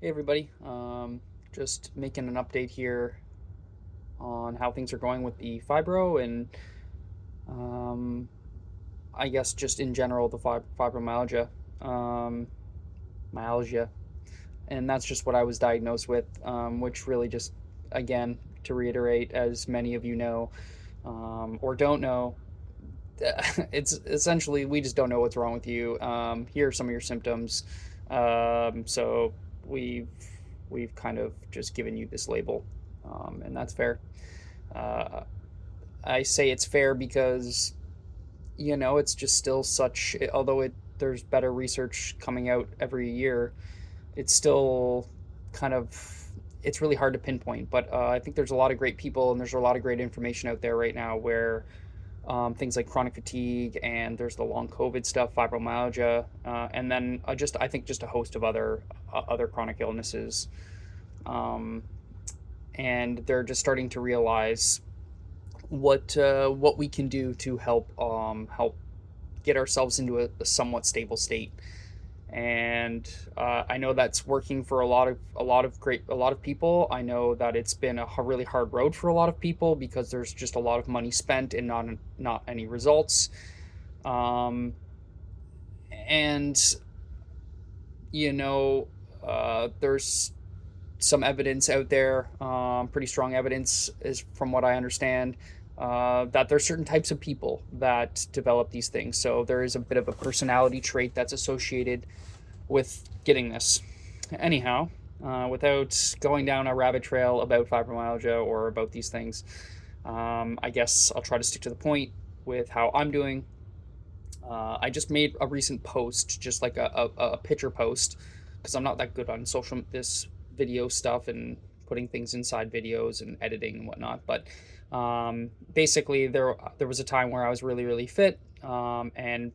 Hey everybody, just making an update here on how things are going with the fibro and um, I guess just in general the fibromyalgia, um, myalgia, and that's just what I was diagnosed with, which really just, again, to reiterate, as many of you know or don't know, it's essentially we just don't know what's wrong with you. Here are some of your symptoms. So we've we've kind of just given you this label, and that's fair. Uh, I say it's fair because it's just still such. Although there's better research coming out every year, it's still kind of it's really hard to pinpoint. But I think there's a lot of great people and there's a lot of great information out there right now where things like chronic fatigue, and there's the long COVID stuff, fibromyalgia, and then I think just a host of other chronic illnesses, um, and they're just starting to realize what we can do to help get ourselves into a somewhat stable state. And I know that's working for a lot of people. I know that it's been a really hard road for a lot of people because there's just a lot of money spent and not any results. Um, and you know, there's some evidence out there, pretty strong evidence, is from what I understand, that there's certain types of people that develop these things. So there is a bit of a personality trait that's associated with getting this. Anyhow, without going down a rabbit trail about fibromyalgia or about these things, I guess I'll try to stick to the point with how I'm doing. I just made a recent post, just like a picture post, because I'm not that good on this video stuff and putting things inside videos and editing and whatnot. But basically, there was a time where I was really fit, and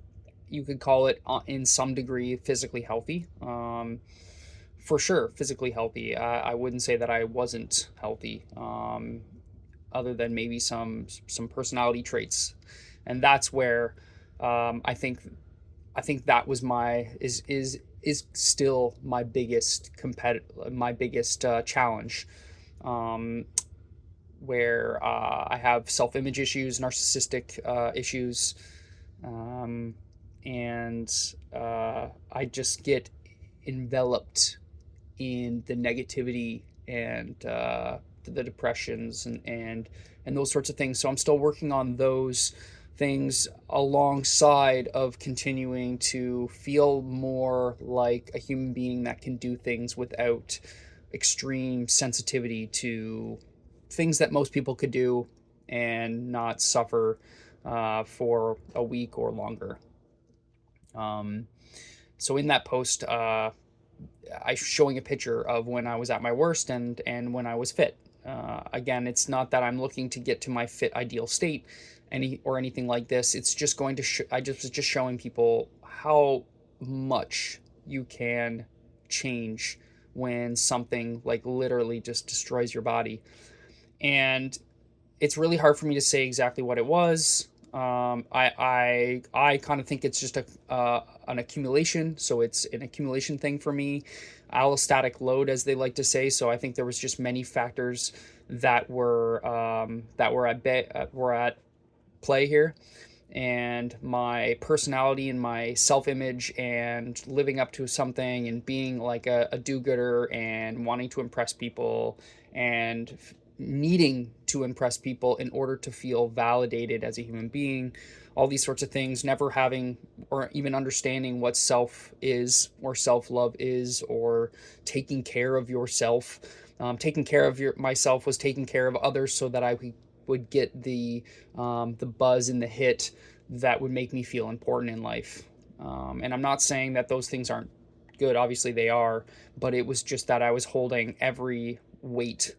you could call it, in some degree, physically healthy. For sure, physically healthy. I wouldn't say that I wasn't healthy, other than maybe some personality traits, and that's where I think that was is still my biggest challenge, um, where I have self-image issues, narcissistic issues, um, and I just get enveloped in the negativity and the depressions and those sorts of things. So I'm still working on those things alongside of continuing to feel more like a human being that can do things without extreme sensitivity to things that most people could do and not suffer for a week or longer. Um, so in that post, I showing a picture of when I was at my worst and when I was fit. Again, it's not that I'm looking to get to my fit ideal state, anything like this. It's just going to I just was just showing people how much you can change when something like literally just destroys your body. And it's really hard for me to say exactly what it was. I kind of think it's just an accumulation. So it's an accumulation thing for me, allostatic load, as they like to say. So I think there was just many factors that were at play here, and my personality and my self-image and living up to something and being like a do-gooder and wanting to impress people and needing to impress people in order to feel validated as a human being, all these sorts of things, never having or even understanding what self is or self-love is, or taking care of yourself. Taking care of myself was taking care of others so that I would get the buzz and the hit that would make me feel important in life. And I'm not saying that those things aren't good. Obviously they are, but it was just that I was holding every weight,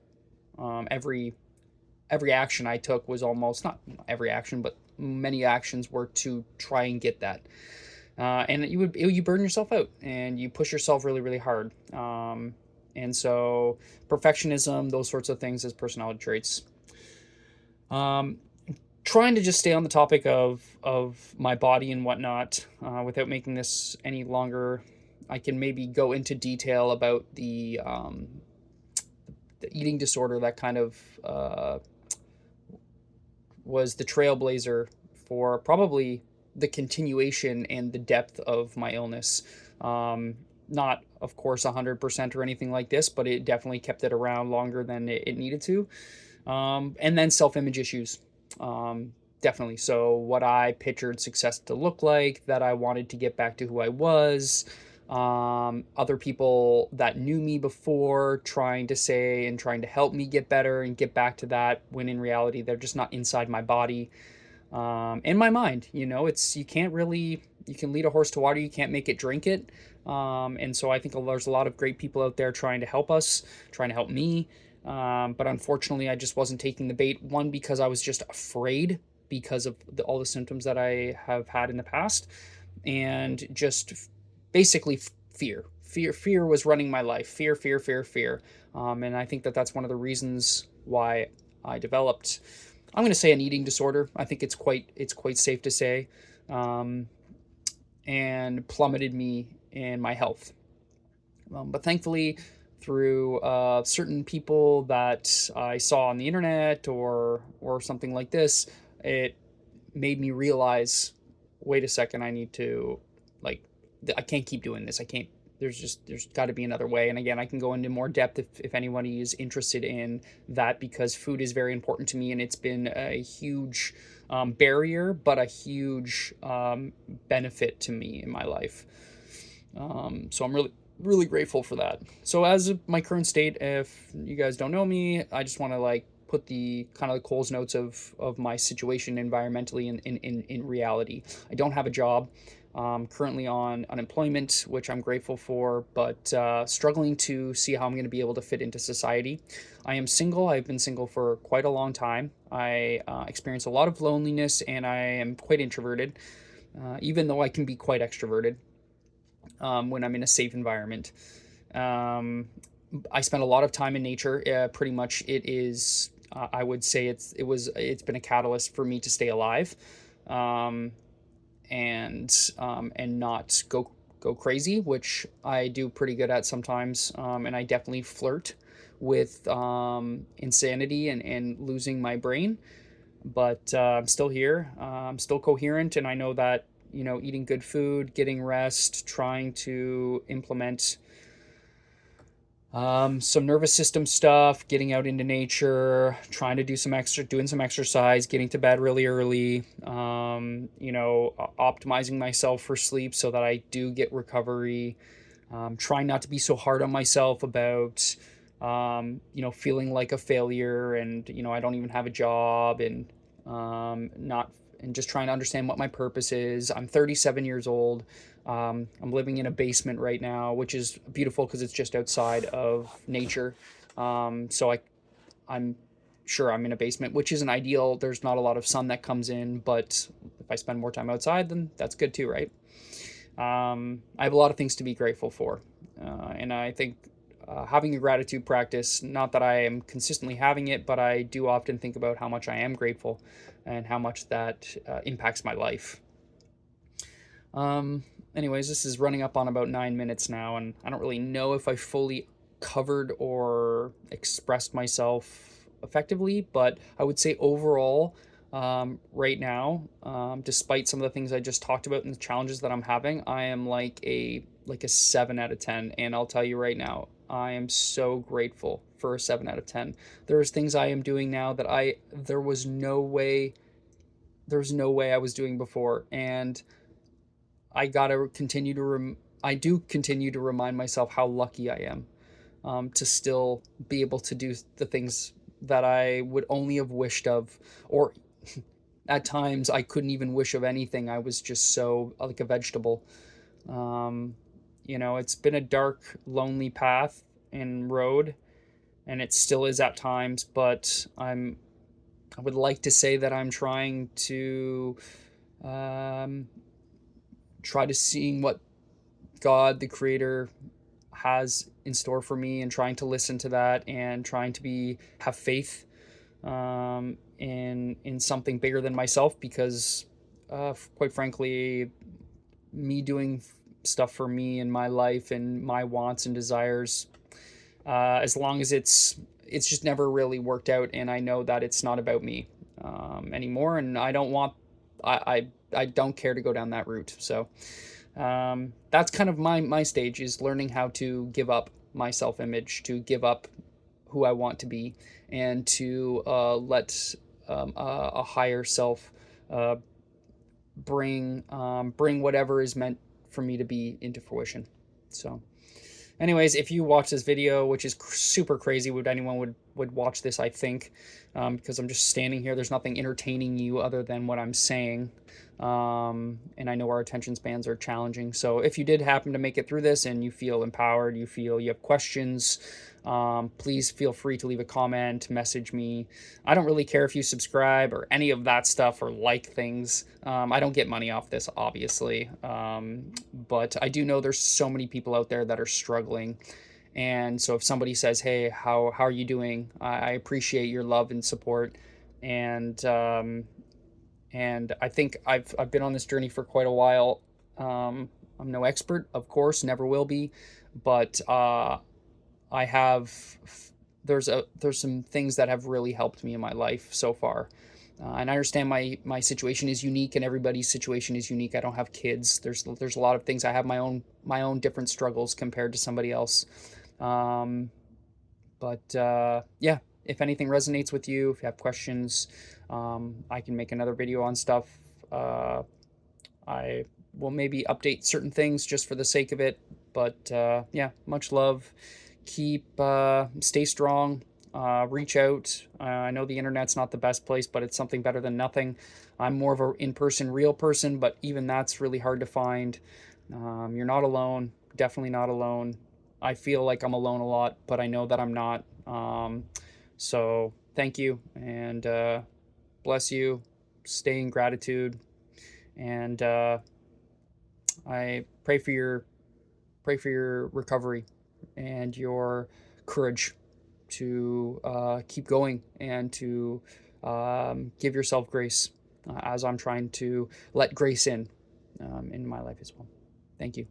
every action I took was almost, not every action, but many actions were to try and get that. And you burn yourself out and you push yourself really hard. And so perfectionism, those sorts of things as personality traits. Um, Trying to just stay on the topic of my body and whatnot, without making this any longer. I can maybe go into detail about the eating disorder that kind of was the trailblazer for probably the continuation and the depth of my illness. Not, of course, 100% or anything like this, but it definitely kept it around longer than it needed to. And then self-image issues. Definitely. So what I pictured success to look like, that I wanted to get back to who I was. Other people that knew me before trying to say and trying to help me get better and get back to that, when in reality they're just not inside my body, in my mind. It's, you can't really, you can lead a horse to water, you can't make it drink it. And so I think there's a lot of great people out there trying to help us, trying to help me. But unfortunately, I just wasn't taking the bait. One, because I was just afraid because of all the symptoms that I have had in the past, and just basically fear. Fear was running my life. Fear, fear, fear, fear. And I think that that's one of the reasons why I developed, I'm going to say, an eating disorder. I think it's quite safe to say, and plummeted me in my health. But thankfully, through certain people that I saw on the internet or something like this, it made me realize, wait a second, I need to, like, I can't keep doing this. I can't. There's got to be another way. And again, I can go into more depth if anybody is interested in that, because food is very important to me, and it's been a huge barrier, but a huge benefit to me in my life. So I'm really grateful for that. So as of my current state, if you guys don't know me, I just want to like put the kind of the Coles notes of my situation environmentally in reality. I don't have a job. Currently on unemployment, which I'm grateful for, but struggling to see how I'm going to be able to fit into society. I am single. I've been single for quite a long time. I experience a lot of loneliness, and I am quite introverted, even though I can be quite extroverted when I'm in a safe environment. I spend a lot of time in nature. Pretty much, it is. I would say it's been a catalyst for me to stay alive. And not go crazy, which I do pretty good at sometimes. And I definitely flirt with insanity and losing my brain. But I'm still here. I'm still coherent, and I know that eating good food, getting rest, trying to implement some nervous system stuff, getting out into nature, trying to doing some exercise, getting to bed really early, optimizing myself for sleep so that I do get recovery, trying not to be so hard on myself about, feeling like a failure, and, I don't even have a job, and, not, and just trying to understand what my purpose is. I'm 37 years old. I'm living in a basement right now, which is beautiful because it's just outside of nature. So I'm sure I'm in a basement, which isn't ideal. There's not a lot of sun that comes in, but if I spend more time outside, then that's good too, right? I have a lot of things to be grateful for. And I think having a gratitude practice, not that I am consistently having it, but I do often think about how much I am grateful and how much that impacts my life. Anyways, this is running up on about 9 minutes now, and I don't really know if I fully covered or expressed myself effectively, but I would say overall, right now, despite some of the things I just talked about and the challenges that I'm having, I am like a 7 out of 10, and I'll tell you right now, I am so grateful for a 7 out of 10. There's things I am doing now that there was no way I was doing before, and I gotta continue to I do continue to remind myself how lucky I am, to still be able to do the things that I would only have wished of, or at times I couldn't even wish of anything. I was just so like a vegetable. It's been a dark, lonely path and road, and it still is at times, but I would like to say that I'm trying to try to seeing what God, the creator, has in store for me, and trying to listen to that, and trying to have faith in something bigger than myself, because quite frankly, me doing stuff for me in my life and my wants and desires, as long as it's just never really worked out, and I know that it's not about me anymore, and I don't want I don't care to go down that route. So that's kind of my stage, is learning how to give up my self-image, to give up who I want to be, and to let a higher self uh, bring whatever is meant for me to be into fruition. So anyways, if you watch this video, which is super crazy, would anyone would watch this, I think, because I'm just standing here. There's nothing entertaining you other than what I'm saying. And I know our attention spans are challenging. So if you did happen to make it through this and you feel empowered, you feel you have questions, please feel free to leave a comment, message me. I don't really care if you subscribe or any of that stuff or like things. I don't get money off this, obviously. But I do know there's so many people out there that are struggling. And so if somebody says, hey, how are you doing? I appreciate your love and support. And I think I've been on this journey for quite a while. I'm no expert, of course, never will be, but I have there's some things that have really helped me in my life so far. And I understand my situation is unique, and everybody's situation is unique. I don't have kids. There's a lot of things. I have my own different struggles compared to somebody else. Yeah, if anything resonates with you, if you have questions, I can make another video on stuff. I will maybe update certain things just for the sake of it. But yeah, much love. Stay strong. Reach out. I know the internet's not the best place, but it's something better than nothing. I'm more of a in-person, real person, but even that's really hard to find. You're not alone. Definitely not alone. I feel like I'm alone a lot, but I know that I'm not. So thank you, and bless you. Stay in gratitude, and I pray for your recovery and your courage to keep going, and to give yourself grace, as I'm trying to let grace in my life as well. Thank you.